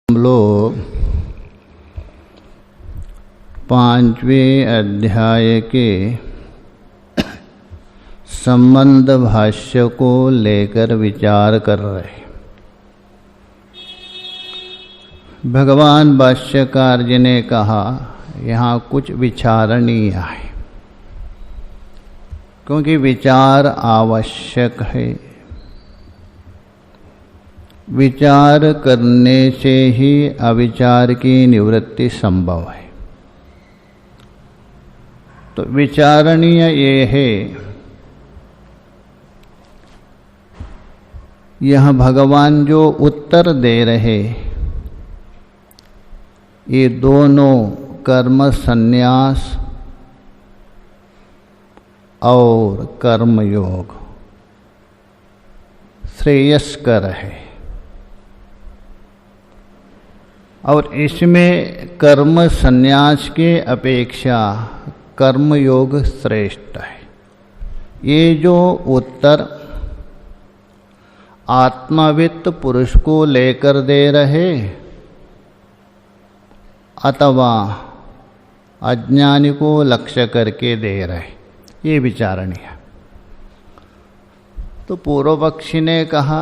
हम लोग 5वें अध्याय के संबंध भाष्य को लेकर विचार कर रहे। भगवान भाष्यकार जी ने कहा यहाँ कुछ विचारणीय है, क्योंकि विचार आवश्यक है। विचार करने से ही अविचार की निवृत्ति संभव है। तो विचारणीय ये है, यह भगवान जो उत्तर दे रहे, ये दोनों कर्म संन्यास और कर्मयोग श्रेयस्कर है, और इसमें कर्म संन्यास के अपेक्षा कर्मयोग श्रेष्ठ है। ये जो उत्तर आत्मवित्त पुरुष को लेकर दे रहे अथवा अज्ञानी को लक्ष्य करके दे रहे, ये विचारणीय। तो पूर्व पक्षी ने कहा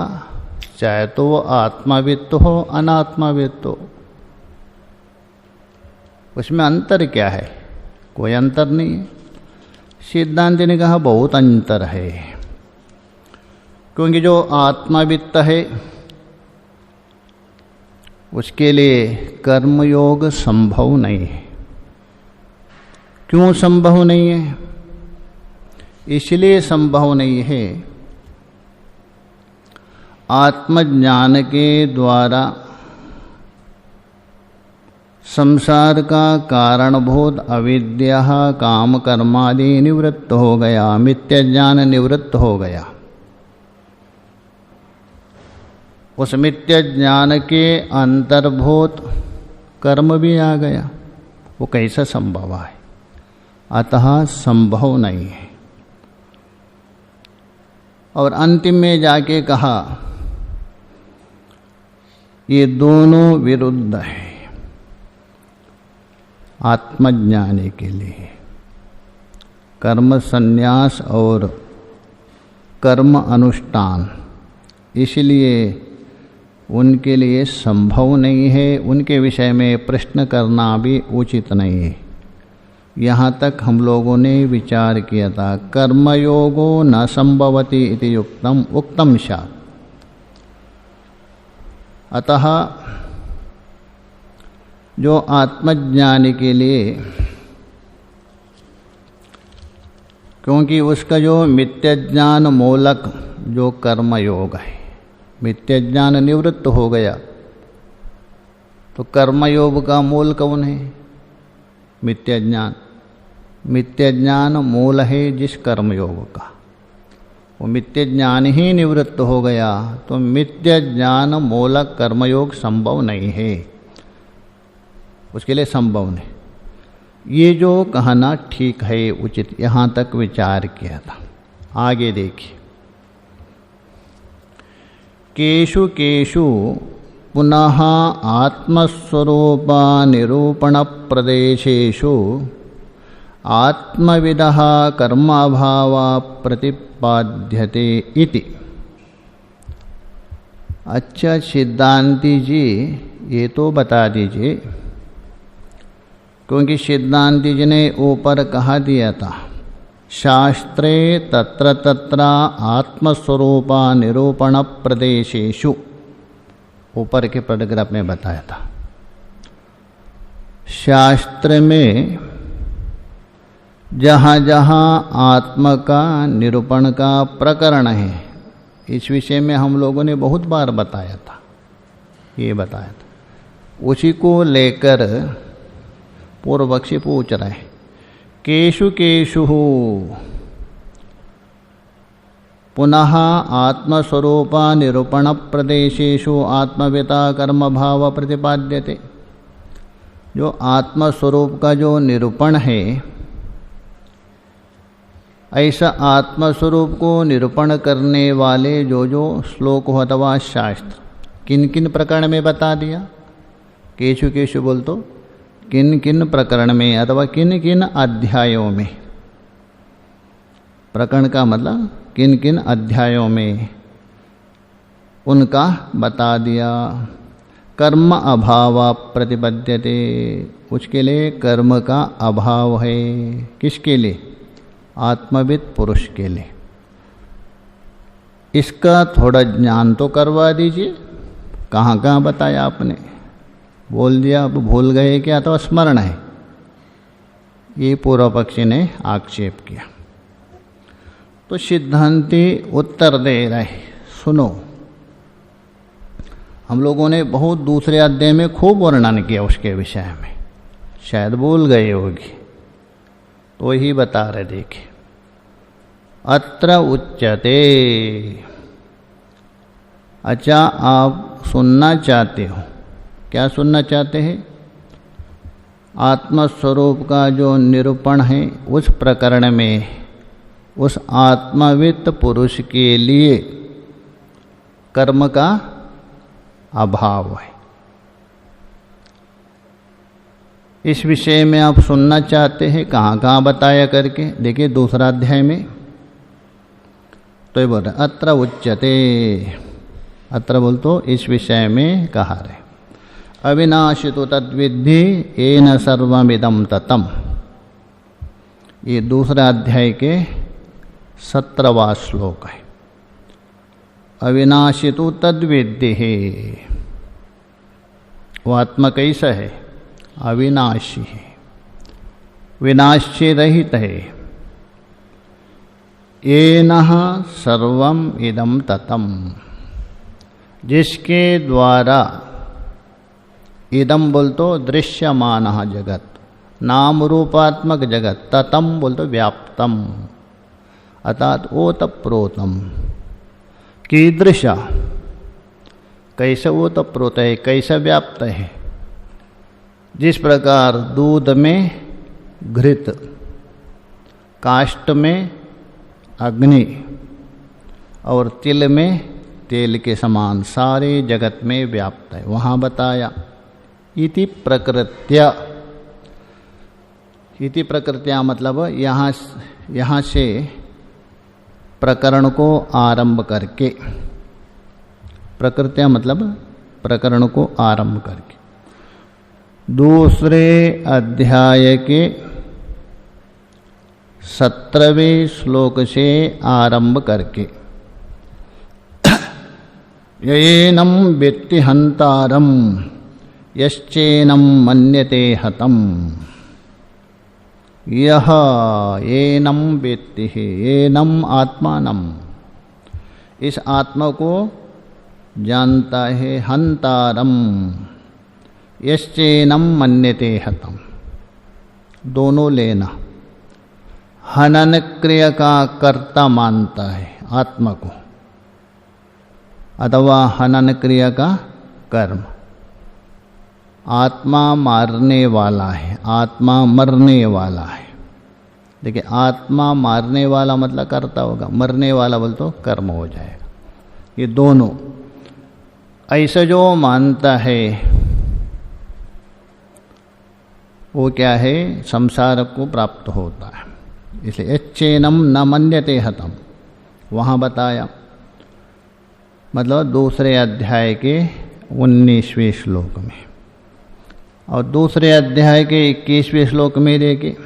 चाहे तो वो आत्मवित्त हो अनात्मवित्त हो, उसमें अंतर क्या है? कोई अंतर नहीं है। सिद्धांत ने कहा बहुत अंतर है, क्योंकि जो आत्मवित्त है उसके लिए कर्मयोग संभव नहीं है। क्यों संभव नहीं है? इसलिए संभव नहीं है, आत्मज्ञान के द्वारा संसार का कारणभूत अविद्या काम कर्मादि निवृत्त हो गया, मिथ्या ज्ञान निवृत्त हो गया। उस मिथ्या ज्ञान के अंतर्भूत कर्म भी आ गया। वो कैसा संभव है? अतः संभव नहीं है। और अंतिम में जाके कहा ये दोनों विरुद्ध है आत्मज्ञानी के लिए। कर्म संन्यास और कर्म अनुष्ठान इसलिए उनके लिए संभव नहीं है। उनके विषय में प्रश्न करना भी उचित नहीं है। यहाँ तक हम लोगों ने विचार किया था, कर्मयोगो न संभवति इति युक्तम उक्तम स्यात्। अतः जो आत्मज्ञानी के लिए, क्योंकि उसका जो मिथ्या ज्ञान मूलक जो कर्मयोग है, मिथ्या ज्ञान निवृत्त हो गया, तो कर्मयोग का मूल कौन है? मिथ्या ज्ञान। मिथ्या ज्ञान मूल है जिस कर्मयोग का, वो मिथ्या ज्ञान ही निवृत्त हो गया, तो मिथ्या ज्ञान मूलक कर्मयोग संभव नहीं है, उसके लिए संभव नहीं। ये जो कहना ठीक है, उचित, यहाँ तक विचार किया था। आगे देखिए, केषु केषु पुनः आत्मस्वरूपा निरूपण प्रदेशेषु आत्मविदः कर्माभावा प्रतिपाद्यते इति। अच्छा सिद्धांती जी, ये तो बता दीजिए, क्योंकि सिद्धांती जी ने ऊपर कहा दिया था शास्त्रे तत्र तत्र आत्मस्वरूपा निरूपण प्रदेशेषु, ऊपर के पैराग्राफ में बताया था। शास्त्र में जहाँ जहाँ आत्मा का निरूपण का प्रकरण है, इस विषय में हम लोगों ने बहुत बार बताया था, ये बताया था। उसी को लेकर पूर्व पक्षी पूछ रहे हैं, केषु केषु पुनः आत्मस्वरूपा निरूपण प्रदेशेषु आत्मविता कर्म भाव प्रतिपाद्यते। जो आत्मस्वरूप का जो निरूपण है, ऐसा आत्मस्वरूप को निरूपण करने वाले जो जो श्लोक हो अथवा शास्त्र किन किन प्रकरण में बता दिया। केशु केशु बोल तो किन किन प्रकरण में अथवा किन किन अध्यायों में, प्रकरण का मतलब किन किन अध्यायों में, उनका बता दिया। कर्म अभाव प्रतिपद्यते, उसके लिए कर्म का अभाव है। किसके लिए? आत्मविद पुरुष के लिए। इसका थोड़ा ज्ञान तो करवा दीजिए। कहाँ कहाँ बताया आपने? बोल दिया, अब भूल गए क्या तो स्मरण है? ये पूर्व पक्षी ने आक्षेप किया। तो सिद्धांती उत्तर दे रहे, सुनो, हम लोगों ने बहुत दूसरे अध्याय में खूब वर्णन किया उसके विषय में, शायद भूल गए होगी, तो ही बता रहे। देखिए, अत्र उच्यते। अच्छा, आप सुनना चाहते हो? क्या सुनना चाहते हैं? आत्मस्वरूप का जो निरूपण है उस प्रकरण में उस आत्मवित्त पुरुष के लिए कर्म का अभाव है। इस विषय में आप सुनना चाहते हैं? कहाँ कहाँ बताया करके देखिए, दूसरा अध्याय में। तो ये बोल रहे अत्र उच्यते, अत्र बोल तो इस विषय में कहा रहे। अविनाशी तो तद्विद्धि येन सर्वमिदं ततम्, ये दूसरा अध्याय के 17वां श्लोक है। अविनाशी तो तद्विद्धि है, वो आत्मा कैसा है? अविनाशी है, विनाश रहित है। येन सर्वम इदं ततम्, जिसके द्वारा, इदम बोल तो दृश्यमान जगत, नाम रूपात्मक जगत, ततम बोल तो व्याप्तम, अर्थात ओतप्रोतम। कीदृशा, कैसे ओतप्रोत है, कैसे व्याप्त है? जिस प्रकार दूध में घृत, काष्ठ में अग्नि और तिल में तेल के समान सारे जगत में व्याप्त है, वहाँ बताया। इति प्रकृत्या, इति प्रकृत्या मतलब यहाँ से प्रकरण को आरंभ करके, प्रकृत्या मतलब प्रकरण को आरंभ करके, दूसरे अध्याय के 17वें श्लोक से आरंभ करके, येनं वेत्ति हन्तारं यश्चेनं मन्यते हतम्, यह येनं वेत्ति है, येनं आत्मानं, इस आत्मा को जानता है, हन्तारम यश्चेनं मन्यते हतम्, दोनों लेना। हनन क्रिया का कर्ता मानता है आत्मा को, अथवा हनन क्रिया का कर्म। आत्मा मारने वाला है, आत्मा मरने वाला है। देखिए, आत्मा मारने वाला मतलब कर्ता होगा, मरने वाला बोल तो कर्म हो जाएगा। ये दोनों ऐसे जो मानता है वो क्या है? संसार को प्राप्त होता है। इसलिए यच्चेनं न मन्यते हतम् वहाँ बताया, मतलब दूसरे अध्याय के 19वें श्लोक में। और दूसरे अध्याय के 21वें श्लोक में देखिए,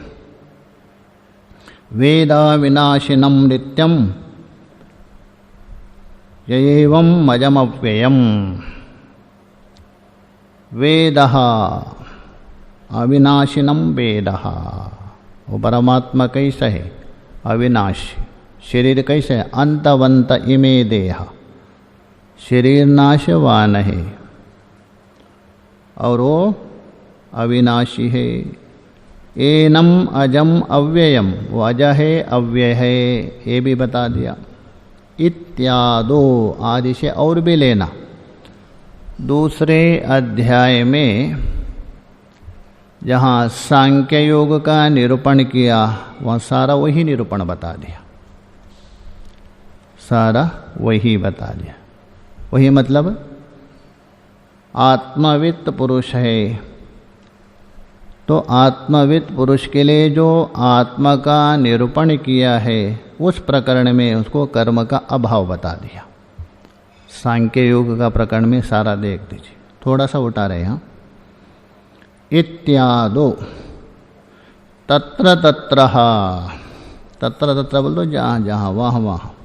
वेदा विनाशिनं नित्यं यएवं मजमव्ययम्, वेदः अविनाशिनं वेदः, वो परमात्मा कैसा है? अविनाशी। शरीर कैसे है? अंतवंत इमे देह, शरीर नाशवान है और वो अविनाशी है। एनम अजम अव्ययम, वो अज है, अव्यय है, ये भी बता दिया। इत्यादो, आदि से और भी लेना। दूसरे अध्याय में जहाँ सांख्य योग का निरूपण किया, वहाँ सारा वही निरूपण बता दिया, सारा वही बता दिया। वही मतलब आत्मवित्त पुरुष है। तो आत्मवित्त पुरुष के लिए जो आत्मा का निरूपण किया है उस प्रकरण में उसको कर्म का अभाव बता दिया। सांख्य योग का प्रकरण में सारा देख दीजिए, थोड़ा सा उठा रहे हैं। इत्यादो तत्र तत्र बोल दो, जहाँ जहाँ वहाँ वहाँ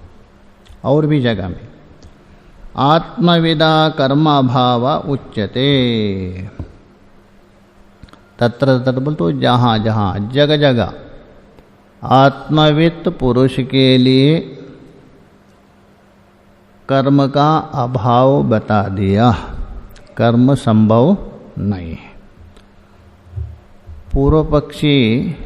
और भी जगह में आत्मविदा कर्माभाव उच्यते। तत्र तत्र बोल तो जहाँ जहाँ जगह जगह आत्मवित्त पुरुष के लिए कर्म का अभाव बता दिया, कर्म संभव नहीं है। पूर्व पक्षी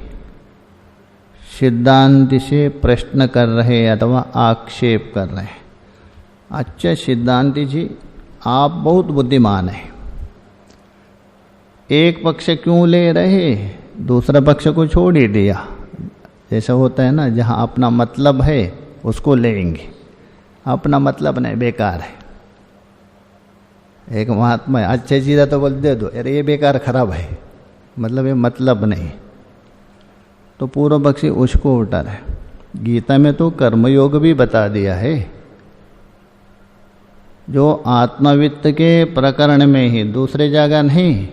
सिद्धांत से प्रश्न कर रहे अथवा आक्षेप कर रहे हैं, अच्छा सिद्धांति जी आप बहुत बुद्धिमान हैं, एक पक्ष क्यों ले रहे, दूसरा पक्ष को छोड़ ही दिया। जैसा होता है ना, जहाँ अपना मतलब है उसको लेंगे, अपना मतलब नहीं बेकार है। एक महात्मा है, अच्छे चीज़ तो बोल दे दो, अरे ये बेकार खराब है, मतलब ये मतलब नहीं। तो पूर्व पक्षी उसको उठा रहे। गीता में तो कर्मयोग भी बता दिया है, जो आत्मवित्त के प्रकरण में ही, दूसरे जगह नहीं।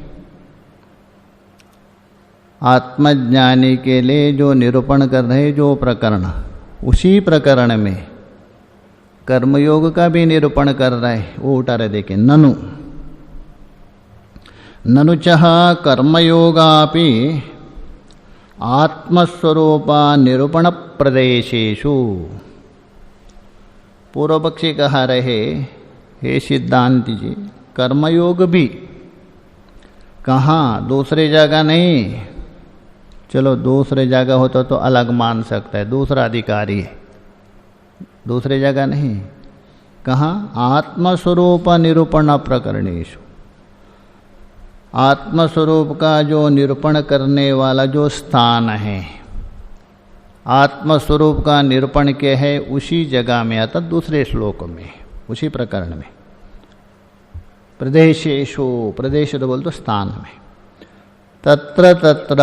आत्मज्ञानी के लिए जो निरूपण कर रहे जो प्रकरण, उसी प्रकरण में कर्मयोग का भी निरूपण कर रहे, वो उठा रहे। देखें, ननु ननुचः कर्मयोगापि आत्मस्वरूपा निरूपण प्रदेशेषु। पूर्व पक्षी कहा रहे, हे सिद्धांति जी कर्मयोग भी कहाँ, दूसरे जगह नहीं। चलो दूसरे जगह होता तो अलग मान सकता है, दूसरा अधिकारी है, दूसरे जगह नहीं। कहाँ, आत्मस्वरूप निरूपण प्रकरणेषु, आत्मस्वरूप का जो निरूपण करने वाला जो स्थान है, आत्मस्वरूप का निरूपण के है उसी जगह में, अर्थात दूसरे श्लोक में, उसी प्रकरण में। प्रदेशेषु, प्रदेश तो बोल तो स्थान में। तत्र तत्र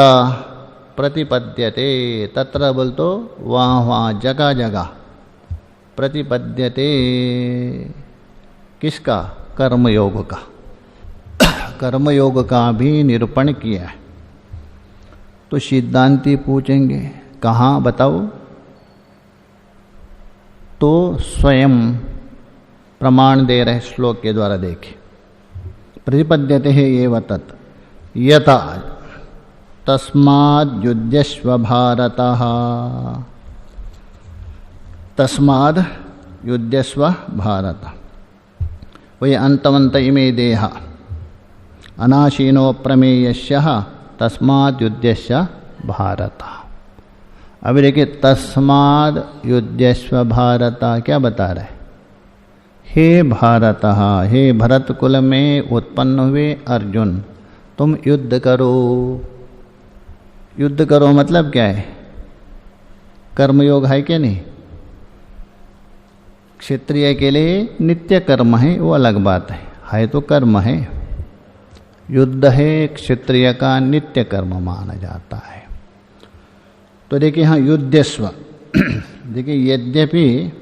प्रतिपद्यते, तत्र बोल तो वहाँ वहाँ जगह जगह। प्रतिपद्यते किसका, कर्मयोग का, कर्मयोग का भी निरूपण किया है। तो सिद्धांती पूछेंगे कहाँ बताओ, तो स्वयं प्रमाण दे रहे श्लोक के द्वारा। देखे, प्रतिपद्यते है एव तत् यथा तस्माद् युध्यस्व भारतः, तस्माद् युध्यस्व भारत, वही अंतवंत इमे देहा अनाशीनो प्रमेयस्यः तस्माद् युध्यस्व भारत। अब देखिए, तस्माद् युध्यस्व भारत क्या बता रहे, हे भारत, हे भरत कुल में उत्पन्न हुए अर्जुन, तुम युद्ध करो। युद्ध करो मतलब क्या है, कर्मयोग है कि नहीं। क्षत्रिय के लिए नित्य कर्म है, वो अलग बात है तो कर्म है। युद्ध है क्षत्रिय का नित्य कर्म माना जाता है। तो देखिए हाँ, युद्धस्व, देखिए यद्यपि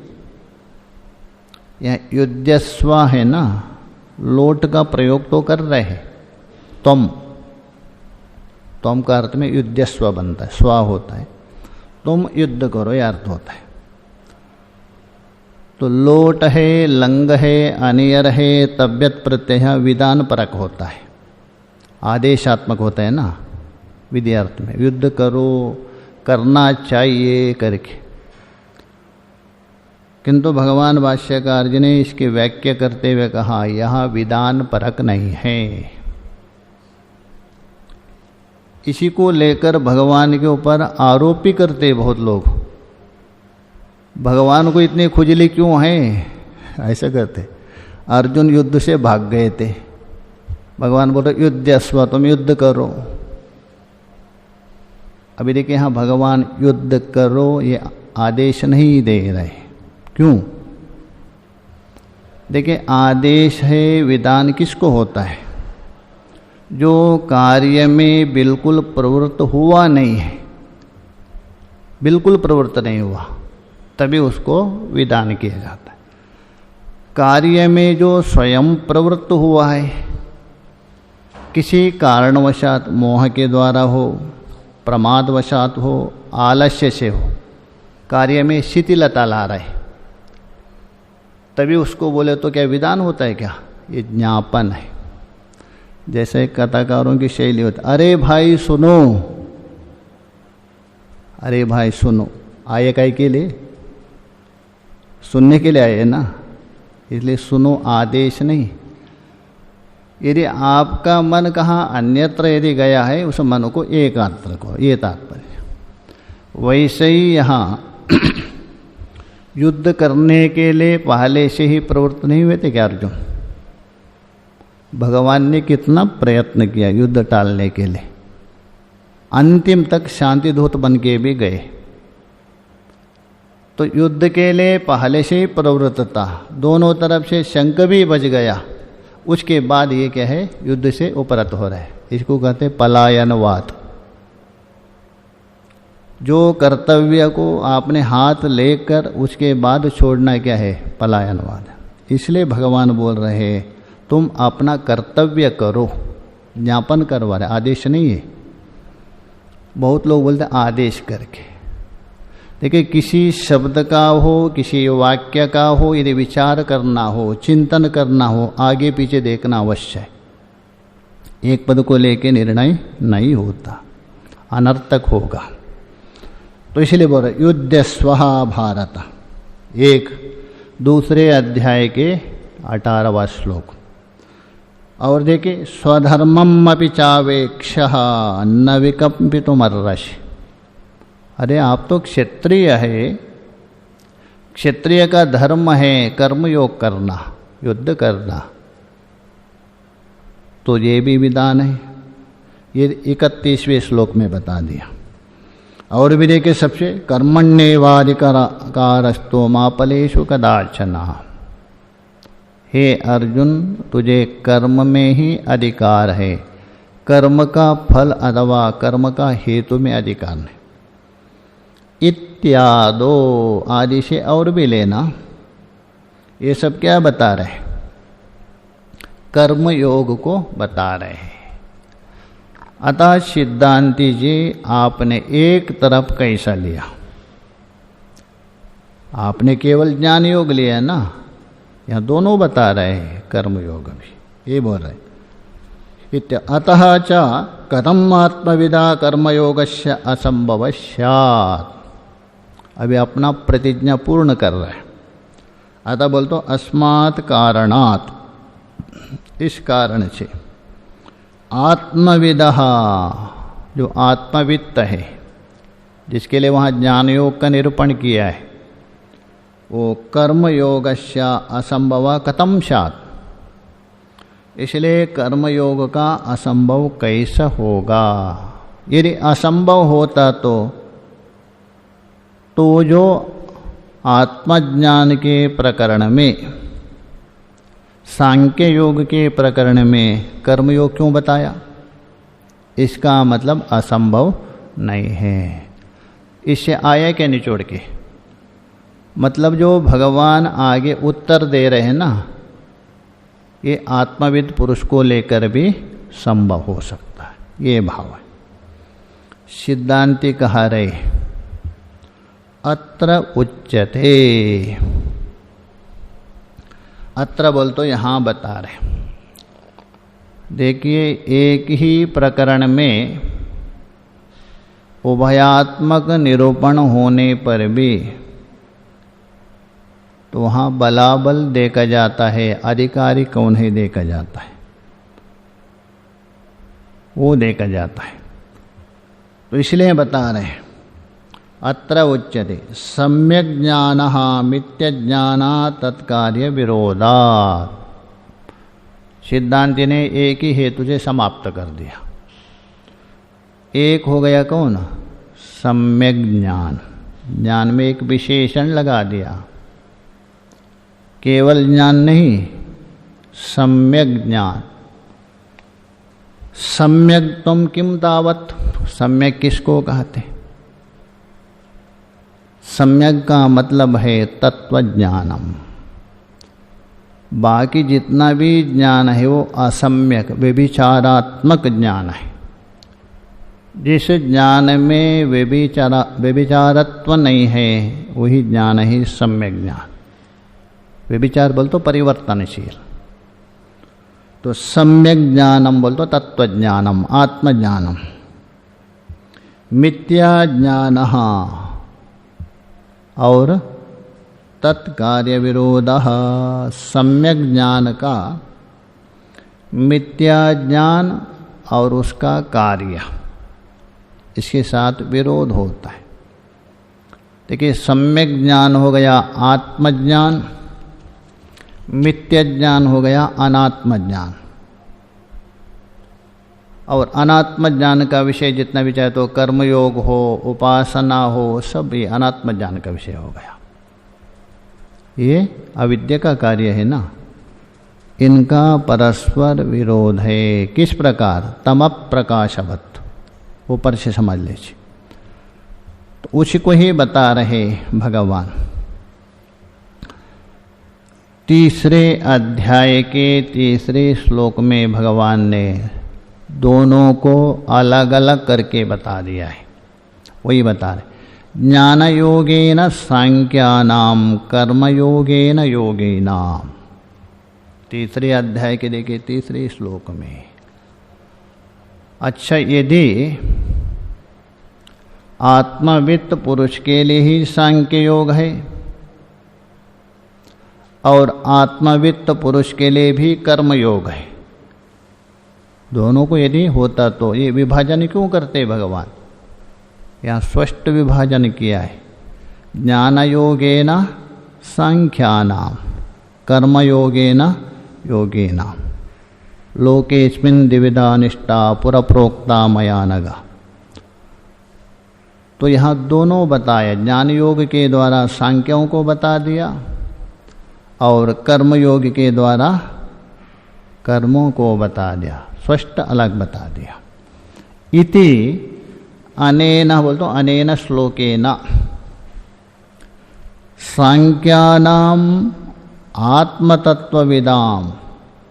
यह युद्धस्व है ना, लोट का प्रयोग तो कर रहे हैं, तुम का अर्थ में युद्धस्व बनता है, स्व होता है, तुम युद्ध करो यह अर्थ होता है। तो लोट है, लंग है, अनियर है, तब्यत प्रत्यय विधान परक होता है, आदेशात्मक होता है ना विधि अर्थ में। युद्ध करो, करना चाहिए करके। किंतु भगवान भाष्यकार जी ने इसकी व्याख्या करते हुए कहा, यहाँ विधान परक नहीं है। इसी को लेकर भगवान के ऊपर आरोप भी करते बहुत लोग, भगवान को इतनी खुजली क्यों है, ऐसा करते। अर्जुन युद्ध से भाग गए थे, भगवान बोले युद्धस्व, तुम युद्ध करो। अभी देखिए यहाँ भगवान युद्ध करो ये आदेश नहीं दे रहे, क्यों, देखिए, आदेश है विधान किसको होता है? जो कार्य में बिल्कुल प्रवृत्त हुआ नहीं है, बिल्कुल प्रवृत्त नहीं हुआ, तभी उसको विधान किया जाता है। कार्य में जो स्वयं प्रवृत्त हुआ है, किसी कारणवशात, मोह के द्वारा हो, प्रमादवशात हो, आलस्य से हो, कार्य में शिथिलता ला रहा है, तभी उसको बोले तो क्या विधान होता है क्या? ये ज्ञापन है। जैसे कथाकारों की शैली होती, अरे भाई सुनो, अरे भाई सुनो, आए काय के लिए? सुनने के लिए आए ना, इसलिए सुनो आदेश नहीं। यदि आपका मन कहाँ अन्यत्र यदि गया है, उस मन को एकांतर को, ये तात्पर्य। वैसे ही यहाँ युद्ध करने के लिए पहले से ही प्रवृत्त नहीं हुए थे क्या अर्जुन? भगवान ने कितना प्रयत्न किया युद्ध टालने के लिए, अंतिम तक शांति दूत बन के भी गए। तो युद्ध के लिए पहले से ही प्रवृत्त था, दोनों तरफ से शंख भी बज गया, उसके बाद ये क्या है? युद्ध से उपरत हो रहा है। इसको कहते हैं पलायनवाद। जो कर्तव्य को आपने हाथ लेकर उसके बाद छोड़ना क्या है? पलायनवाद। इसलिए भगवान बोल रहे हैं तुम अपना कर्तव्य करो, ज्ञापन करवा रहे, आदेश नहीं है। बहुत लोग बोलते आदेश करके। देखिए, किसी शब्द का हो, किसी वाक्य का हो, यदि विचार करना हो, चिंतन करना हो, आगे पीछे देखना अवश्य है। एक पद को लेके निर्णय नहीं होता, अनर्थक होगा। तो इसलिए बोल रहे युद्ध स्वहा भारत, एक दूसरे अध्याय के 18वां श्लोक। और देखिए, स्वधर्मम अपि चावेक्ष न विकम्पितुमर्हसि। अरे आप तो क्षत्रिय है, क्षत्रिय का धर्म है कर्मयोग करना, युद्ध करना, तो ये भी विधान है। ये 31वें श्लोक में बता दिया। और भी देखिए, सबसे कर्मण्येवाधिकारस्तो मा फलेषु कदाचन। हे अर्जुन, तुझे कर्म में ही अधिकार है, कर्म का फल अथवा कर्म का हेतु में अधिकार नहीं। इत्यादो, आदि से और भी लेना। ये सब क्या बता रहे? कर्म योग को बता रहे हैं। अतः सिद्धांति जी, आपने एक तरफ कैसा लिया? आपने केवल ज्ञान योग लिया ना, यहाँ दोनों बता रहे हैं, कर्म योग भी। ये बोल रहे अतः च कथम आत्मविदा कर्मयोगस्य असंभव स्यात्। अभी अपना प्रतिज्ञा पूर्ण कर रहे हैं। अतः बोल तो अस्मात् कारणात्, इस कारण से आत्मविदः, जो आत्मवित्त है, जिसके लिए वहाँ ज्ञान योग का निरूपण किया है, वो कर्मयोगस्य असंभव कथम स्यात्। इसलिए कर्मयोग का असंभव कैसा होगा? यदि असंभव होता तो जो आत्मज्ञान के प्रकरण में, सांख्य योग के प्रकरण में कर्मयोग क्यों बताया? इसका मतलब असंभव नहीं है। इससे आया क्या निचोड़ के? मतलब जो भगवान आगे उत्तर दे रहे हैं ना, ये आत्मविद पुरुष को लेकर भी संभव हो सकता है, ये भाव है। सिद्धांति कहा रहे अत्र उच्यते, अत्र बोल तो यहाँ बता रहे। देखिए, एक ही प्रकरण में उभयात्मक निरूपण होने पर भी तो वहाँ बलाबल देखा जाता है, अधिकारी कौन है देखा जाता है, वो देखा जाता है। तो इसलिए बता रहे हैं अत्र उच्यते सम्यक ज्ञानः मिथ्य ज्ञानात् तत्कार्य विरोधात्। सिद्धांति ने एक ही हेतु से समाप्त कर दिया। एक हो गया कौन? सम्यक ज्ञान। ज्ञान में एक विशेषण लगा दिया। केवल ज्ञान नहीं, सम्यक ज्ञान। सम्यक तुम किम तावत, सम्यक किसको कहते? सम्यक का मतलब है तत्वज्ञानम। बाकी जितना भी ज्ञान है वो असम्यक व्यभिचारात्मक ज्ञान है। जिस ज्ञान में व्यभिचारत्व नहीं है वही ज्ञान है सम्यक ज्ञान। व्यभिचार बोल तो परिवर्तनशील, तो सम्यक ज्ञानम बोल तो तत्वज्ञानम, आत्मज्ञानम। मिथ्या ज्ञान और तत्कार्य विरोध। सम्यक ज्ञान का मिथ्या ज्ञान और उसका कार्य, इसके साथ विरोध होता है। देखिए, सम्यक ज्ञान हो गया आत्मज्ञान, मिथ्या ज्ञान हो गया अनात्म ज्ञान। और अनात्म ज्ञान का विषय जितना भी चाहे तो कर्मयोग हो, उपासना हो, सब ये अनात्म ज्ञान का विषय हो गया। ये अविद्या का कार्य है ना। इनका परस्पर विरोध है। किस प्रकार? तम प्रकाशवत, ऊपर से समझ लीजिए। तो उसी को ही बता रहे भगवान। तीसरे अध्याय के तीसरे श्लोक में भगवान ने दोनों को अलग अलग करके बता दिया है। वही बता रहे, ज्ञान योगेन सांख्यानाम कर्म योगेन योगिनाम। तीसरे अध्याय के देखिए तीसरे श्लोक में। अच्छा, यदि आत्मवित्त पुरुष के लिए ही सांख्य योग है और आत्मवित्त पुरुष के लिए भी कर्म योग है, दोनों को यदि होता तो ये विभाजन क्यों करते भगवान? यहाँ स्पष्ट विभाजन किया है। ज्ञान योगेन सांख्यानाम कर्म योगेन योगिनाम लोकेस्मिन् द्विविधा निष्ठा पुरप्रोक्ता मया नघ। तो यहाँ दोनों बताया, ज्ञान योग के द्वारा सांख्यों को बता दिया और कर्म योग के द्वारा कर्मों को बता दिया, स्पष्ट अलग बता दिया। इति अनेन बोल तो अनेन श्लोकेन सांख्यानाम आत्मतत्वविदाम।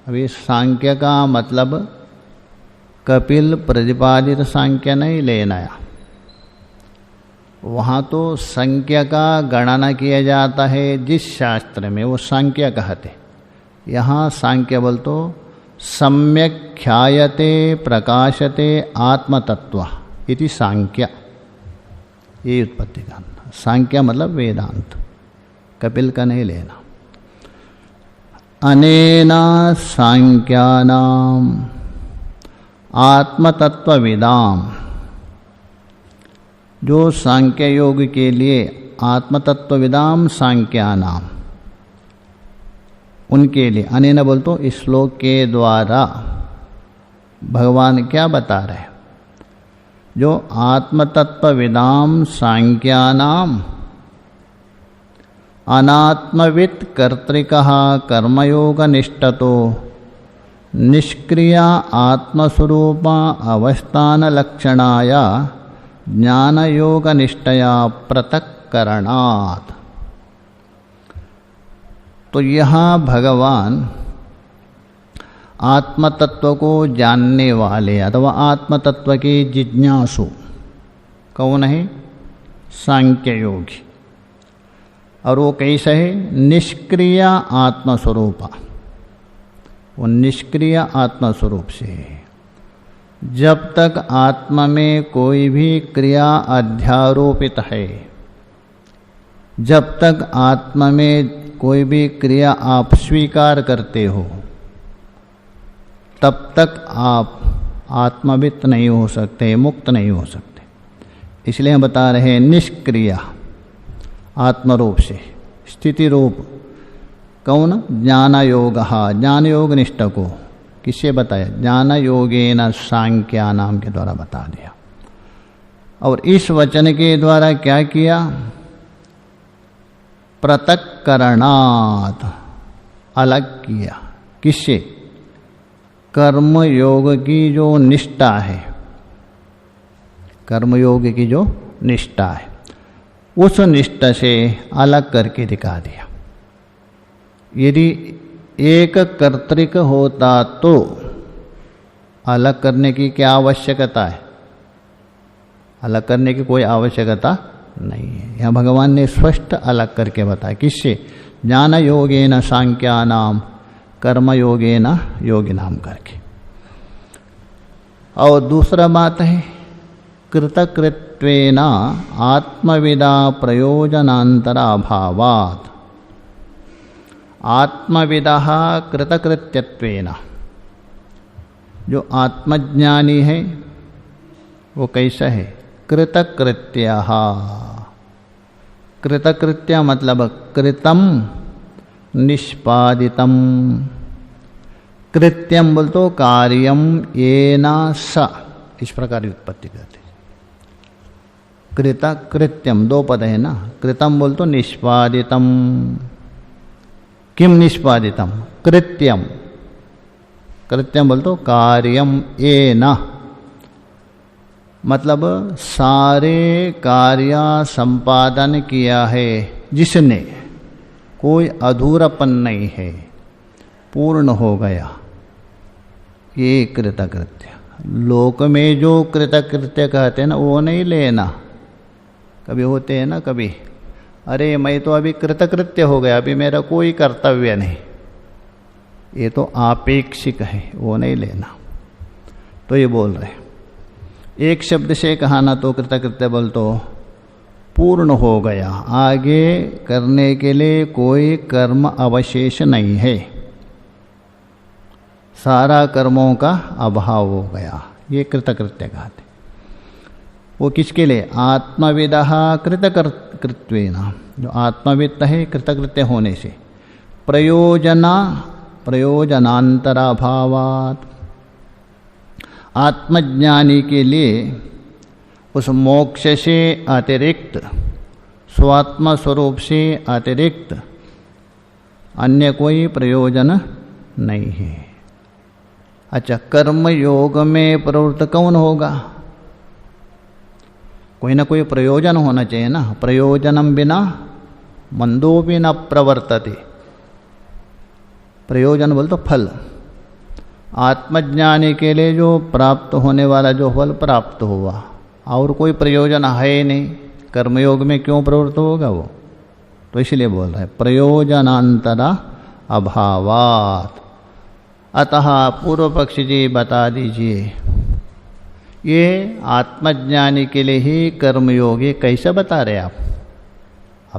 अभी सांख्य का मतलब कपिल प्रतिपादित सांख्य नहीं लेना है। वहाँ तो संख्या का गणना किया जाता है जिस शास्त्र में, वो सांख्य कहते। यहाँ सांख्य बोल तो सम्यक ख्यायते प्रकाशते आत्मतत्व इति सांख्य। ये उत्पत्ति का सांख्य मतलब वेदांत, कपिल का नहीं लेना। अनेना सांख्यानाम आत्मतत्वविदाम, जो सांख्य योग के लिए आत्मतत्वविदाम सांख्यानाम, उनके लिए अनेन बोल तो इस श्लोक के द्वारा भगवान क्या बता रहे? जो आत्मतत्वविदाम सांख्यानाम अनात्मवित् कर्तृकः कर्मयोग निष्ठतो निष्क्रिया आत्मस्वरूपा अवस्थान लक्षणाय ज्ञान योग निष्ठया पृथक् करणात्। तो यहाँ भगवान आत्मतत्व को जानने वाले अथवा आत्मतत्व के जिज्ञासु कौन है? सांख्य योगी। और वो कैसा है? निष्क्रिय आत्मस्वरूप। वो निष्क्रिय आत्मस्वरूप से है। जब तक आत्मा में कोई भी क्रिया अध्यारोपित है, जब तक आत्मा में कोई भी क्रिया आप स्वीकार करते हो, तब तक आप आत्मवित्त नहीं हो सकते, मुक्त नहीं हो सकते। इसलिए हम बता रहे हैं निष्क्रिय आत्मरूप से, स्थिति रूप। कौन? ज्ञान योग। ज्ञान योग निष्ठ को किससे बताया? ज्ञान योगेन सांख्या नाम के द्वारा बता दिया। और इस वचन के द्वारा क्या किया? पृथक् करणात्, अलग किया। किससे? कर्म योग की जो निष्ठा है, कर्मयोग की जो निष्ठा है, उस निष्ठा से अलग करके दिखा दिया। यदि एक कर्तृक होता तो अलग करने की क्या आवश्यकता है? अलग करने की कोई आवश्यकता नहीं है। यहाँ भगवान ने स्पष्ट अलग करके बताया। किससे? ज्ञान योगेन सांख्यानाम कर्म योगेन योगिनाम करके। और दूसरा बात है कृतकृत्वेन आत्मविदा प्रयोजनांतराभावात्। आत्मविदा कृतकृत्यत्वेन, जो आत्मज्ञानी है वो कैसा है? कृतकृत्यः। कृतकृत्य मतलब कृतम निष्पादितम। कृत्यम बोल तो कार्यम येना स, इस प्रकार की उत्पत्ति करते। कृत कृत्यम दो पद है ना। कृतम बोल तो निष्पादितम। किम निष्पादितम? कृत्यम। कृत्यम बोल तो कार्यम येना, मतलब सारे कार्य संपादन किया है जिसने, कोई अधूरापन नहीं है, पूर्ण हो गया, ये कृतकृत्य। लोक में जो कृतकृत्य कहते हैं ना, वो नहीं लेना। कभी होते हैं ना, कभी अरे मैं तो अभी कृतकृत्य हो गया, अभी मेरा कोई कर्तव्य नहीं, ये तो आपेक्षिक है, वो नहीं लेना। तो ये बोल रहे एक शब्द से कहा ना तो कृतकृत्य बोल तो पूर्ण हो गया, आगे करने के लिए कोई कर्म अवशेष नहीं है, सारा कर्मों का अभाव हो गया, ये कृतकृत्य कहते। वो किसके लिए? आत्मविदः कृतकृत्वेन, जो आत्मवित्त है कृतकृत्य होने से। प्रयोजनांतराभावात्, आत्मज्ञानी के लिए उस मोक्ष से अतिरिक्त, स्वात्म स्वरूप से अतिरिक्त अन्य कोई प्रयोजन नहीं है। अच्छा, कर्म योग में प्रवृत्त कौन होगा? कोई ना कोई प्रयोजन होना चाहिए ना। प्रयोजनम बिना मंदो भी न प्रवर्तते। प्रयोजन बोल तो फल। आत्मज्ञानी के लिए जो प्राप्त होने वाला जो फल प्राप्त हुआ, और कोई प्रयोजन है नहीं, कर्मयोग में क्यों प्रवृत्त होगा वो? तो इसलिए बोल रहे हैं प्रयोजनांतरा अभावात्। अतः पूर्व पक्षी जी बता दीजिए, ये आत्मज्ञानी के लिए ही कर्मयोग, ये कैसे बता रहे आप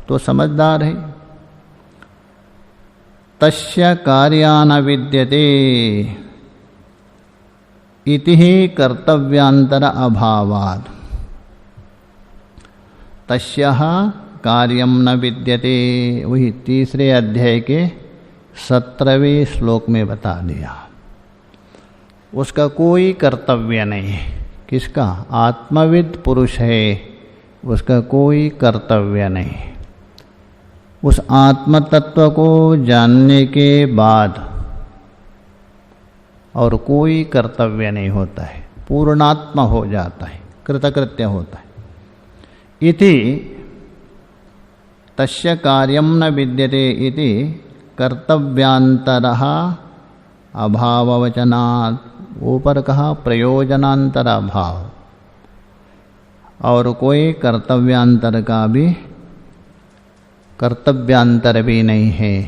तो समझदार हैं। तस्य कार्यान विद्यते इति ही कर्तव्यांतर अभावात्। तस्यः कार्यम न विद्यते, वही तीसरे अध्याय के 17वें श्लोक में बता दिया। उसका कोई कर्तव्य नहीं है। किसका? आत्मविद पुरुष है, उसका कोई कर्तव्य नहीं। उस आत्म तत्व को जानने के बाद और कोई कर्तव्य नहीं होता है, पूर्णात्मा हो जाता है, कृतकृत्य होता है। इति तस्य कार्यम न विद्यते इति कर्तव्यांतरः अभाववचनात्। ऊपर कहा प्रयोजनांतर भाव, और कोई कर्तव्यांतर का भी कर्तव्यांतर भी नहीं है।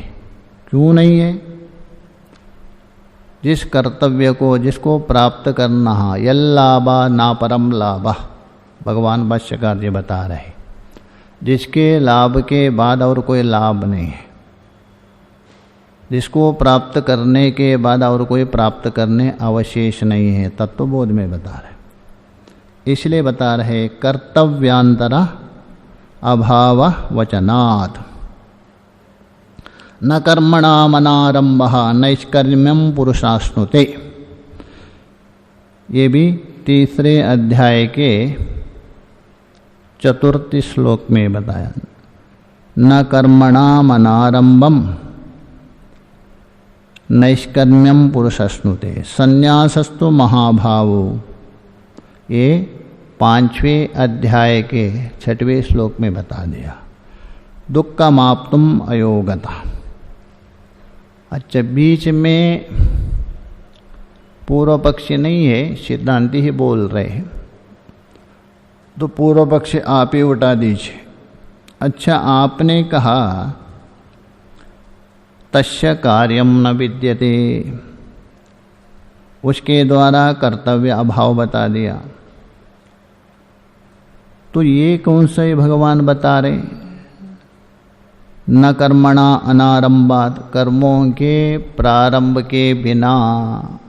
क्यों नहीं है? जिस कर्तव्य को, जिसको प्राप्त करना है, यल्लाभा ना परम लाभ, भगवान भाष्यकार जी बता रहे, जिसके लाभ के बाद और कोई लाभ नहीं है, जिसको प्राप्त करने के बाद और कोई प्राप्त करने अवशेष नहीं है, तत्वबोध में बता रहे। इसलिए बता रहे कर्तव्यांतर अभाव वचनात्। न कर्मणामनारंभः नैष्कर्म्यं पुरुषाश्नुते। ये भी तीसरे अध्याय के 4 श्लोक में बताया। न कर्मणामनारंभम नैष्कर्म्यम पुरुषश्नुते संन्यासस्तु महाभावो। ये 5वें अध्याय के 6वें श्लोक में बता दिया। दुःखमाप्तुम अयोगता। अच्छा, बीच में पूर्व पक्षी नहीं है, सिद्धांति ही बोल रहे हैं, तो पूर्व पक्षी आप ही उठा दीजिए। अच्छा, आपने कहा तस्य कार्यम न विद्यते, उसके द्वारा कर्तव्य अभाव बता दिया, तो ये कौन सा भगवान बता रहे? न कर्मणा अनारंभात, कर्मों के प्रारंभ के बिना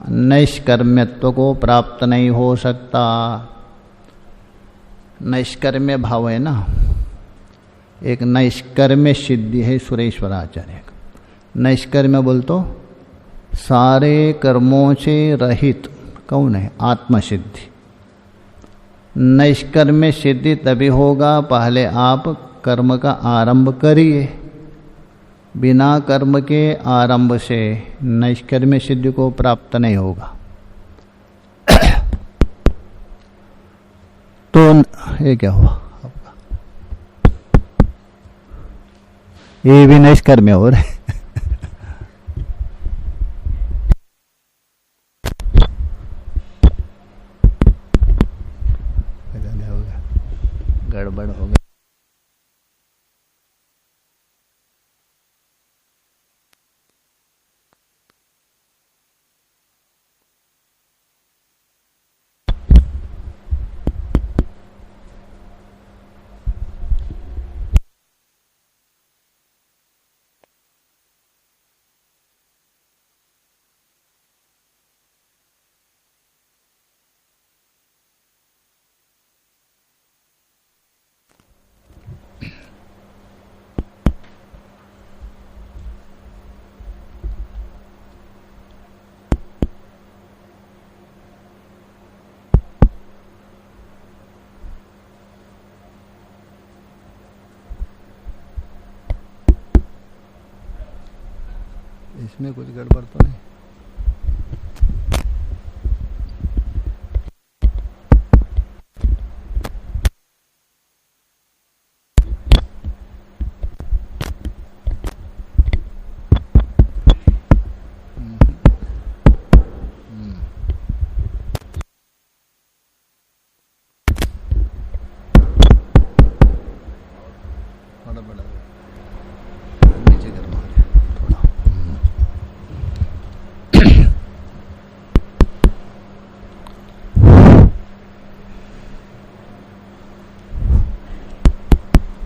नैष्कर्म्यत्व को प्राप्त नहीं हो सकता। नैष्कर्म्य भाव है ना, एक नैष्कर्म्य सिद्धि है सुरेश्वराचार्य का। नैष्कर्म्य बोल तो सारे कर्मों से रहित कौन है? आत्मसिद्धि। नैष्कर्म्य सिद्धि तभी होगा, पहले आप कर्म का आरंभ करिए। बिना कर्म के आरंभ से नैष्कर्म्य सिद्धि को प्राप्त नहीं होगा। तो ये क्या हुआ आपका? ये भी नैष्कर्म्य हो रहे। गड़बड़ हो गई। इसमें कुछ गड़बड़ तो नहीं?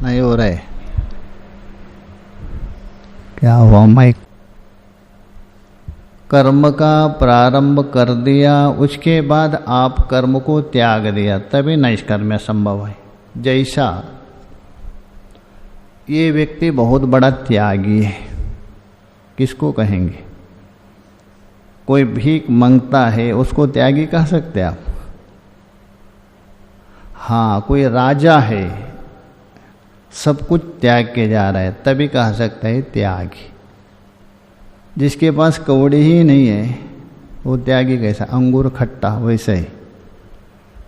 नहीं हो रहा है, क्या हुआ? माइक कर्म का प्रारंभ कर दिया, उसके बाद आप कर्म को त्याग दिया, तभी नैष्कर्म्य संभव है। जैसा ये व्यक्ति बहुत बड़ा त्यागी है, किसको कहेंगे? कोई भीख मांगता है, उसको त्यागी कह सकते आप? हाँ, कोई राजा है, सब कुछ त्याग के जा रहा है, तभी कह सकता है त्यागी। जिसके पास कौड़ी ही नहीं है वो त्यागी कैसा? अंगूर खट्टा वैसे ही।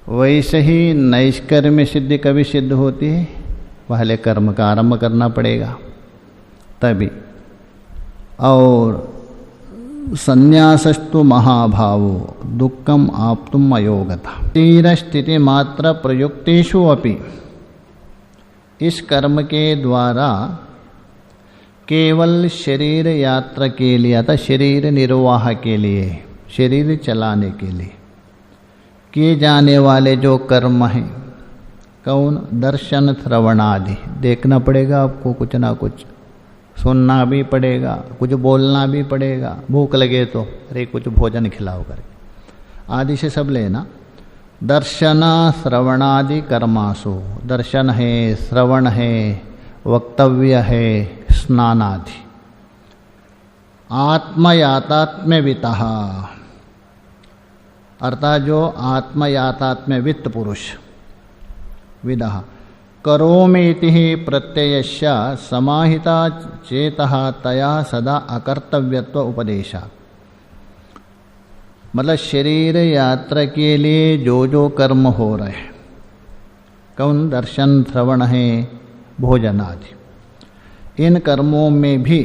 वैसे ही नैष्कर्म्य सिद्धि कभी सिद्ध होती है? पहले कर्म का आरंभ करना पड़ेगा तभी। और संन्यासस्तु महाभावो दुःखम आप्तुम अयोगता। तीर स्थिति मात्र प्रयुक्तेषु अपि, इस कर्म के द्वारा केवल शरीर यात्रा के लिए, अतः शरीर निर्वाह के लिए, शरीर चलाने के लिए किए जाने वाले जो कर्म हैं, कौन? दर्शन श्रवण आदि। देखना पड़ेगा आपको, कुछ ना कुछ सुनना भी पड़ेगा, कुछ बोलना भी पड़ेगा। भूख लगे तो अरे कुछ भोजन खिलाओ करके आदि से सब लेना। दर्शन श्रवणादि कर्मासु, दर्शन है, श्रवण है, वक्तव्य है, स्नान आदि। आत्मयातात्म्यवितः, अर्थात जो आत्मयातात्म्यवित्त पुरुष, विदः करोमीति प्रत्ययस्य समाहिता चेतः तया सदा अकर्तव्यत्व उपदेशा। मतलब शरीर यात्रा के लिए जो जो कर्म हो रहे हैं, कौन दर्शन श्रवण है भोजन आदि, इन कर्मों में भी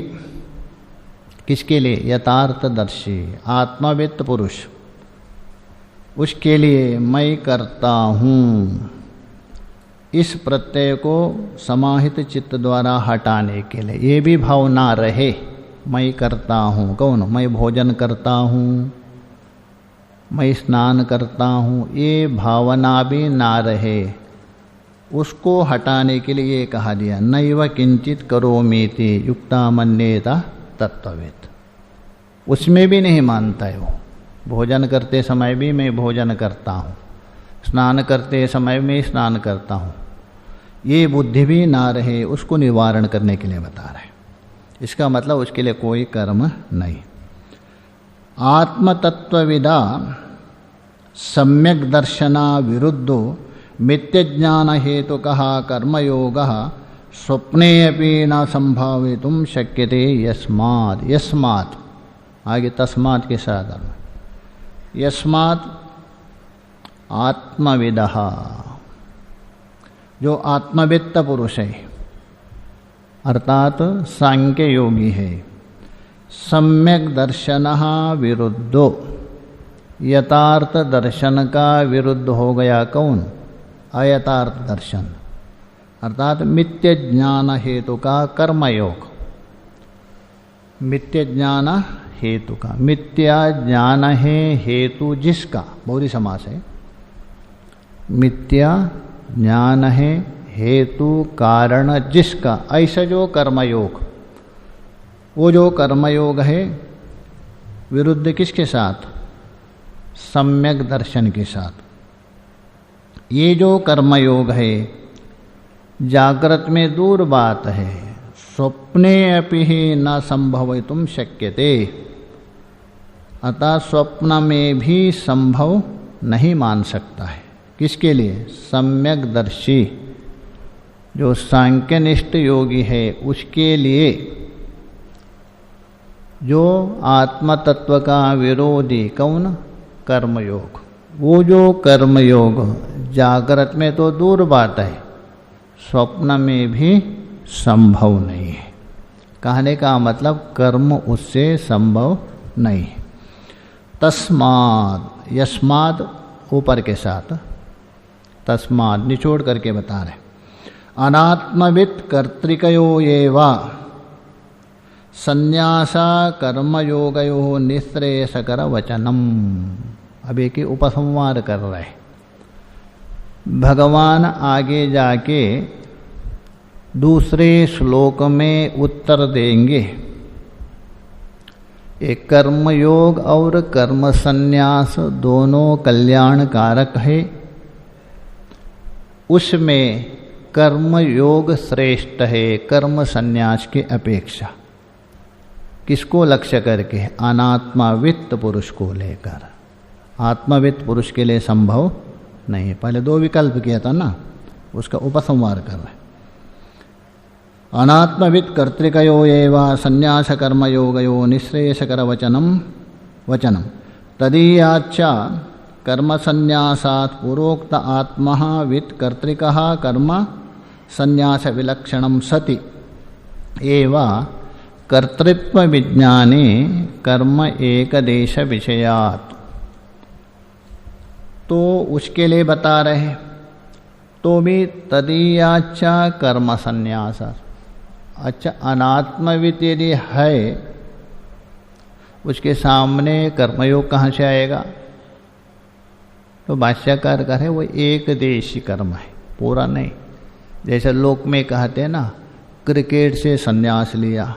किसके लिए? यथार्थदर्शी आत्मवित्त पुरुष, उसके लिए मैं करता हूँ इस प्रत्यय को समाहित चित्त द्वारा हटाने के लिए, ये भी भाव ना रहे मैं करता हूँ। कौन? मैं भोजन करता हूँ, मैं स्नान करता हूँ, ये भावना भी ना रहे, उसको हटाने के लिए ये कहा दिया नैव किंचित करोमीति युक्ता मन्येता तत्त्ववेत्। उसमें भी नहीं मानता है वो, भोजन करते समय भी मैं भोजन करता हूँ, स्नान करते समय में स्नान करता हूँ, ये बुद्धि भी ना रहे, उसको निवारण करने के लिए बता रहे। इसका मतलब उसके लिए कोई कर्म नहीं। आत्मतत्वविदा सम्यक दर्शना विरुद्धो मिथ्यज्ञान हेतु कहा कर्मयोग स्वप्ने अपि न संभावितुम शक्यते यस्मात्। यस्मात् आगे तस्मात् के साथ यस्मात् आत्मविदः, जो आत्मवित्त पुरुष है अर्थात सांख्य योगी है, सम्यक दर्शनः विरुद्धो, यथार्थ दर्शन का विरुद्ध हो गया कौन? अयथार्थ दर्शन अर्थात मिथ्य ज्ञान हेतु का कर्मयोग। मिथ्य ज्ञान हेतु का, मिथ्या ज्ञान है हेतु जिसका, बहुरी समास है, मिथ्या ज्ञान है हेतु कारण जिसका, ऐसा जो कर्मयोग, वो जो कर्मयोग है विरुद्ध किसके साथ? सम्यक दर्शन के साथ। ये जो कर्मयोग है जागृत में दूर बात है, स्वप्ने अपि ही न संभवितुम शक्यते, अतः स्वप्न में भी संभव नहीं मान सकता है। किसके लिए? सम्यक दर्शी जो सांख्यनिष्ठ योगी है, उसके लिए जो आत्म तत्व का विरोधी कौन? कर्मयोग। वो जो कर्मयोग जागृत में तो दूर बात है, स्वप्न में भी संभव नहीं है। कहने का मतलब कर्म उससे संभव नहीं है। तस्माद, यस्माद ऊपर के साथ तस्माद निचोड़ करके बता रहे, अनात्मवित् कर्तृकयो एवा संन्यासा कर्मयोगयो निःश्रेयसकर वचनम। अब एक उपसंहार कर रहे, भगवान आगे जाके दूसरे श्लोक में उत्तर देंगे। एक कर्मयोग और कर्म संन्यास दोनों कल्याण कारक है, उसमें कर्मयोग श्रेष्ठ है कर्म संन्यास के अपेक्षा। किसको लक्ष्य करके? अनात्मावित्त पुरुष को लेकर। आत्मवित्त पुरुष के लिए संभव नहीं। पहले दो विकल्प किया था ना, उसका उपसंहार कर रहे। अनात्मवित् कर्तृकयो एवा संन्यास कर्मयोगयो निःश्रेयसकर वचनम तदीयाच्चा कर्म संन्यासात् पूर्वोक्त आत्मः वित् कर्तृकः कर्म संन्यास विलक्षणं सति एवा कर्तृत्व विज्ञाने कर्म एकदेश विषयात्। तो उसके लिए बता रहे, तो भी तदीयाच्चा कर्म संन्यास। अच्छा, अनात्मवित् यदि है उसके सामने कर्मयोग कहाँ से आएगा? तो भाष्यकार कह रहे वो एक देशी कर्म है, पूरा नहीं। जैसे लोक में कहते हैं ना, क्रिकेट से संन्यास लिया,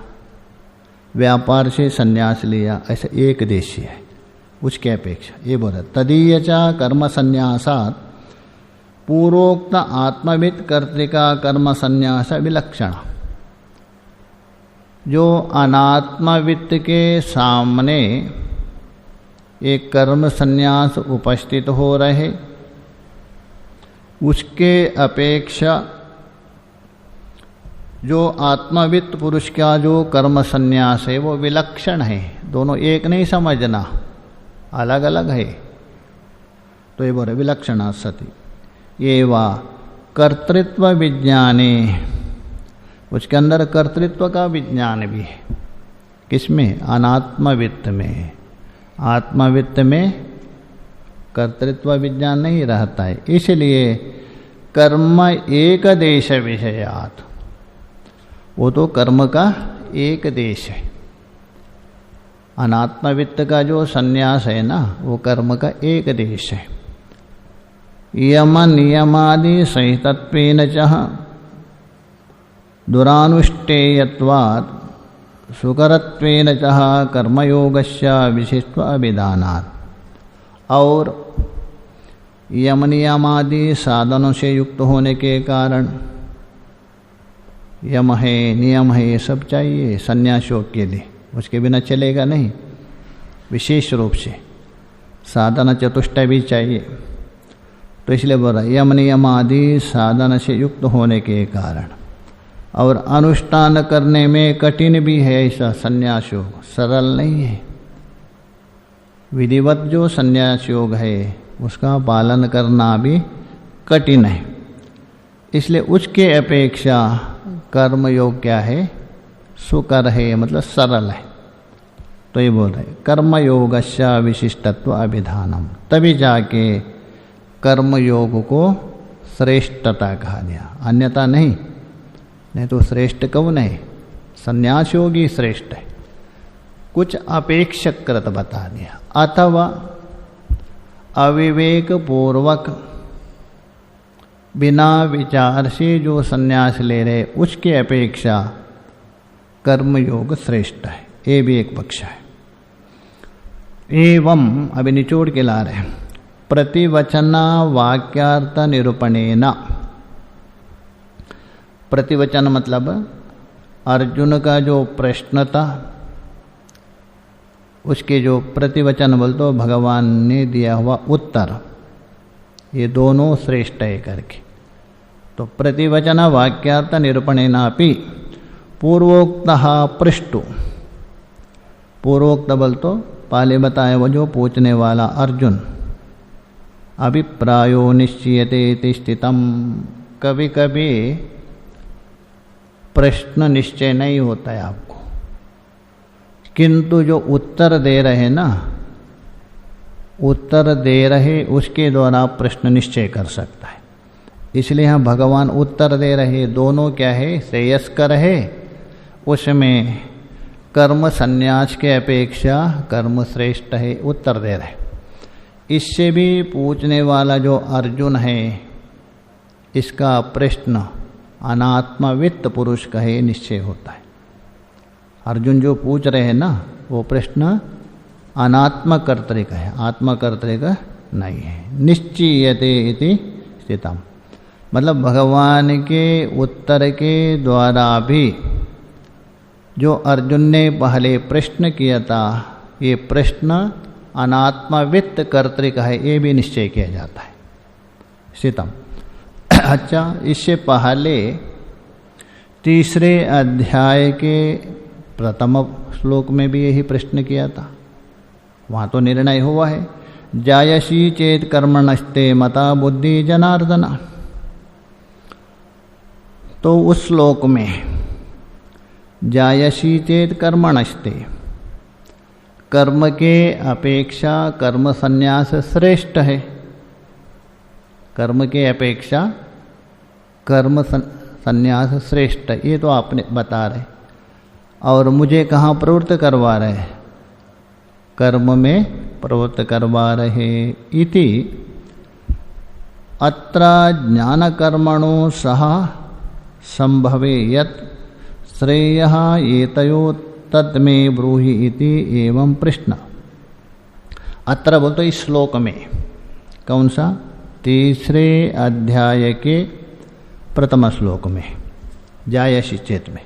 व्यापार से संन्यास लिया, ऐसा एक देशी है। उसके अपेक्षा ये बोला तदीयचा कर्म संन्यासात् पूर्वोक्त आत्मवित् कर्तृका कर्म संन्यास विलक्षण। जो अनात्मवित्त के सामने एक कर्म संन्यास उपस्थित हो रहे, उसके अपेक्षा जो आत्मवित्त पुरुष का जो कर्म संन्यास है वो विलक्षण है, दोनों एक नहीं समझना, अलग अलग है। तो ये बोले विलक्षणा सति ये वा कर्तृत्व विज्ञाने, उसके अंदर कर्तृत्व का विज्ञान भी है। किसमें? अनात्मवित्त में। आत्मवित्त में कर्तृत्व विज्ञान नहीं रहता है, इसलिए कर्म एक देश विषयात, वो तो कर्म का एक देश है। अनात्मवित्त का जो संन्यास है ना, वो कर्म का एक देश है। यम नियमादि सहितत्वेन चह दुरानुष्ठेयत्वात् सुकरत्वेन चह कर्मयोगस्य विशिष्ट अभिधानात्। और यम नियमादि साधनों से युक्त होने के कारण, यम है नियम है ये सब चाहिए संन्यासयोग के लिए, उसके बिना चलेगा नहीं। विशेष रूप से साधन चतुष्टय भी चाहिए, तो इसलिए बोला यम नियम आदि साधन से युक्त होने के कारण, और अनुष्ठान करने में कठिन भी है ऐसा संन्यास योग, सरल नहीं है। विधिवत जो संन्यास योग है उसका पालन करना भी कठिन है, इसलिए उसके अपेक्षा कर्म योग क्या है? सुकर है, मतलब सरल है। तो ये बोल रहे कर्मयोगस्य विशिष्टत्व अभिधानम, तभी जाके कर्मयोग को श्रेष्ठता कहा गया, अन्यथा नहीं। नहीं तो श्रेष्ठ कौन है? संन्यास योगी श्रेष्ठ है। कुछ अपेक्षाकृत बता दिया। अथवा अविवेक पूर्वक बिना विचार से जो संन्यास ले रहे, उसके अपेक्षा कर्मयोग श्रेष्ठ है, ये भी एक पक्ष है। एवं अभी निचोड़ के ला रहे हैं, प्रतिवचना वाक्यार्थ निरूपणेन। प्रतिवचन मतलब अर्जुन का जो प्रश्न था उसके जो प्रतिवचन बोल तो भगवान ने दिया हुआ उत्तर, ये दोनों श्रेष्ठ है करके। तो प्रतिवचन वाक्यार्थ निरूपणेनापि पूर्वोक्त पृष्ठु, पूर्वोक्त बोल तो पहले बताया वो जो पूछने वाला अर्जुन, अभिप्रायो निश्चयते स्थितम। कभी कभी प्रश्न निश्चय नहीं होता है आपको, किंतु जो उत्तर दे रहे ना, उत्तर दे रहे उसके द्वारा प्रश्न निश्चय कर सकता है। इसलिए यहाँ भगवान उत्तर दे रहे, दोनों क्या है? श्रेयस्कर है। उसमें कर्म संन्यास के अपेक्षा कर्म श्रेष्ठ है, उत्तर दे रहे। इससे भी पूछने वाला जो अर्जुन है, इसका प्रश्न अनात्मवित्त पुरुष का है, निश्चय होता है। अर्जुन जो पूछ रहे हैं ना, वो प्रश्न अनात्मकर्तृक है, आत्मकर्तृक नहीं है। निश्चयते इति स्थितम, मतलब भगवान के उत्तर के द्वारा भी जो अर्जुन ने पहले प्रश्न किया था, ये प्रश्न अनात्मवित्त कर्तृक है, ये भी निश्चय किया जाता है। स्थितम। अच्छा, इससे पहले तीसरे अध्याय के प्रथम श्लोक में भी यही प्रश्न किया था, वहाँ तो निर्णय हुआ है जायसी चेत कर्मणस्ते मता बुद्धि जनार्दन। तो उस श्लोक में जायसी चेत कर्मणस्ते, कर्म के अपेक्षा कर्म संन्यास श्रेष्ठ है। कर्म के अपेक्षा कर्म संन्यास श्रेष्ठ, ये तो आपने बता रहे। और मुझे कहाँ प्रवृत्त करवा रहे? कर्म में प्रवृत्त करवा रहे। इति अत्र ज्ञानकर्मणो सह संभवे यत् श्रेयः एतयो तद्मे ब्रूहि इति एवं प्रश्न। अत्र बोल तो इस श्लोक में, कौन सा? तीसरे अध्याय के प्रथम श्लोक में, जायसी चेत में,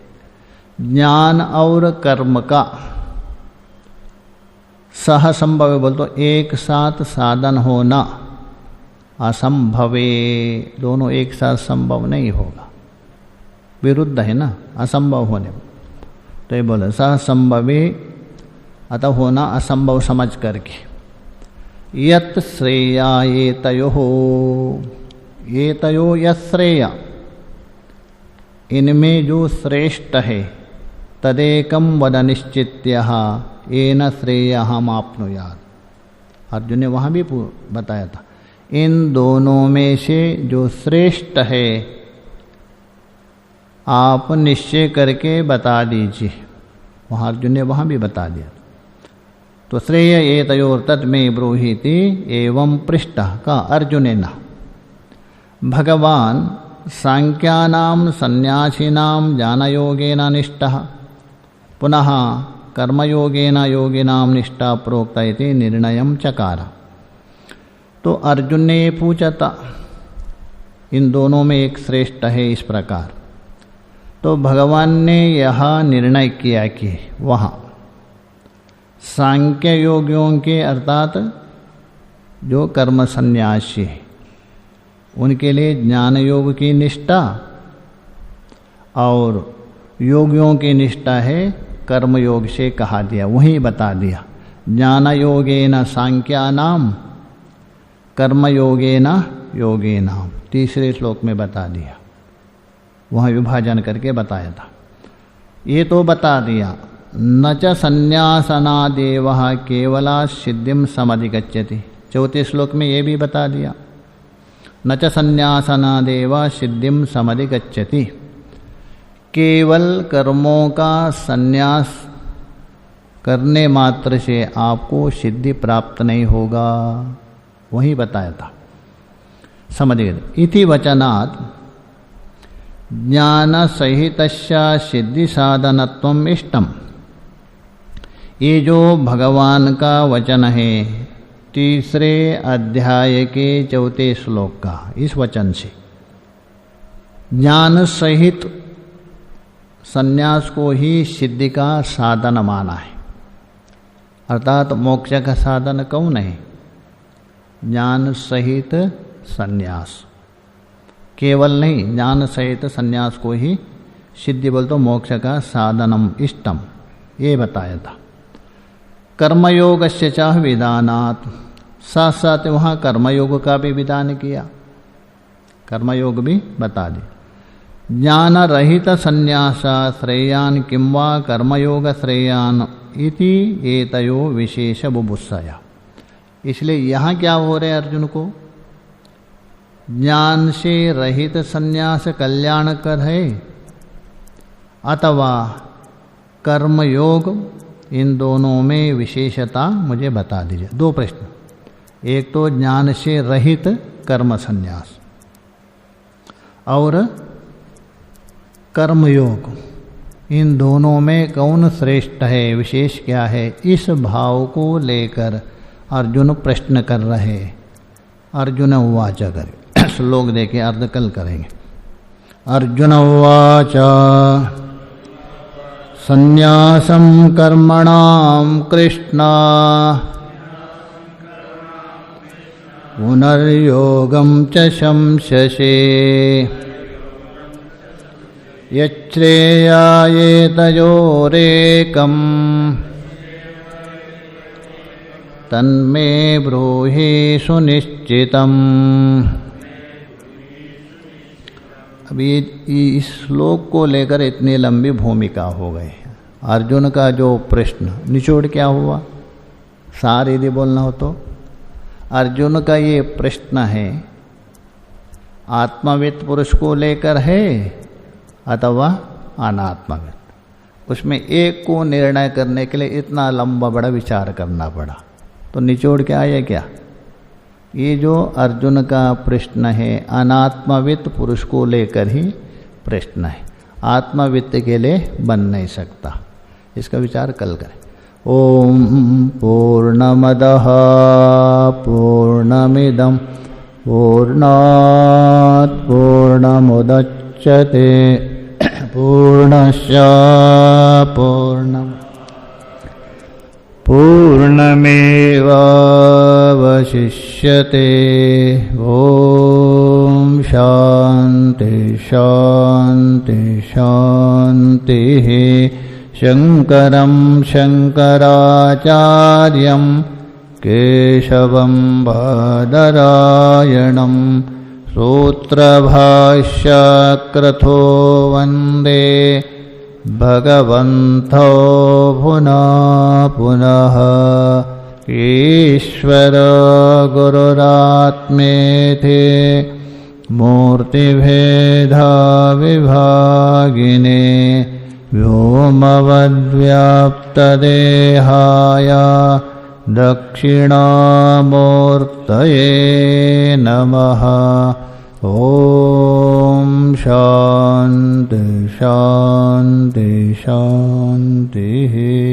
ज्ञान और कर्म का सह संभव बोल तो एक साथ साधन होना असंभवे, दोनों एक साथ संभव नहीं होगा। विरुद्ध है ना, असंभव होने। तो ये बोले सहसंभवी, अतः होना असंभव समझ करके। यत् श्रेया एतयो यश्रेया, इनमें जो श्रेष्ठ है, तदेकं वद निश्चित्यः येन श्रेयहम् आप्नुयात्। अर्जुन ने वहाँ भी बताया था, इन दोनों में से जो श्रेष्ठ है आप निश्चय करके बता दीजिए। वहाँ अर्जुन ने वहाँ भी बता दिया। तो श्रेय एतयोर तद्मे ब्रूहीति एवं पृष्ठ का अर्जुनेन। भगवान सांख्यानां सन्यासिनां ज्ञानयोगेन निष्ठः पुनः कर्मयोगेन योगिनां निष्ठा प्रोक्ता इति निर्णयं चकार। तो अर्जुन ने पूछा था इन दोनों में एक श्रेष्ठ है इस प्रकार। तो भगवान ने यह निर्णय किया कि वहाँ सांख्य योगियों के अर्थात जो कर्म संन्यासी है उनके लिए ज्ञान योग की निष्ठा और योगियों की निष्ठा है कर्म योग से कहा दिया, वही बता दिया। ज्ञान योगेन सांख्यानाम कर्म योगेन योगिनाम, तीसरे श्लोक में बता दिया, वहाँ विभाजन करके बताया था। ये तो बता दिया। न च संन्यासनादेव केवला सिद्धिं समधिगच्छति, चौथे श्लोक में ये भी बता दिया। न च संन्यासनादेव सिद्धिं समधिगच्छति, केवल कर्मों का संन्यास करने मात्र से आपको सिद्धि प्राप्त नहीं होगा, वही बताया था। समझिए, इति वचनात् ज्ञान सहितस्य सिद्धि साधनत्वम इष्टम। ये जो भगवान का वचन है तीसरे अध्याय के चौथे श्लोक का, इस वचन से ज्ञान सहित संन्यास को ही सिद्धि का साधन माना है। अर्थात मोक्ष का साधन कौन है? ज्ञान सहित संन्यास, केवल नहीं, ज्ञान सहित संन्यास को ही सिद्धि बोल तो मोक्ष का साधनम इष्टम, ये बताया था। कर्मयोगस्य च विधानात्, साथ साथ वहाँ कर्मयोग का भी विधान किया, कर्मयोग भी बता दिया। ज्ञान रहित संन्यास श्रेयान किं वा कर्मयोग श्रेयान इति एतयो विशेष बुभुत्सया। इसलिए यहाँ क्या हो रहे अर्जुन को? ज्ञान से रहित संन्यास कल्याणकर है अथवा कर्मयोग, इन दोनों में विशेषता मुझे बता दीजिए। दो प्रश्न, एक तो ज्ञान से रहित कर्म संन्यास और कर्मयोग, इन दोनों में कौन श्रेष्ठ है, विशेष क्या है? इस भाव को लेकर अर्जुन प्रश्न कर रहे। अर्जुन उवाच कर श्लोक देखे अर्ध कल करेंगे। अर्जुन उवाच संन्यासं कर्मणां कृष्ण पुनर्योगं च शंससे यच्छ्रेयायेतयोरेकम् तन्मे ब्रूहि सुनिश्चितम्। अभी इस श्लोक को लेकर इतनी लंबी भूमिका हो गई। अर्जुन का जो प्रश्न निचोड़ क्या हुआ, सार यदि बोलना हो तो अर्जुन का ये प्रश्न है आत्मविद पुरुष को लेकर है अथवा अनात्मविद। उसमें एक को निर्णय करने के लिए इतना लंबा बड़ा विचार करना पड़ा। तो निचोड़ क्या है क्या? ये जो अर्जुन का प्रश्न है अनात्मविद पुरुष को लेकर ही प्रश्न है, आत्मवित्त के लिए बन नहीं सकता। इसका विचार कल करें। ओम पूर्णमदः पूर्णमिदं पूर्णात् पूर्णमुदच्यते पूर्णस्य पूर्णमेवावशिष्यते। ओम शांति शांति शान्तिः शङ्करं शङ्कराचार्यं केशवं बादरायणं सूत्रभाष्यकृतो वन्दे भगवन्तो पुनः पुनः। ईश्वर गुरुरात्मेति मूर्तिभेदा विभागिने व्योमवद्व्याप्तदेहाय दक्षिणामूर्तये नमः। ॐ शान्ति शान्ति शान्ति।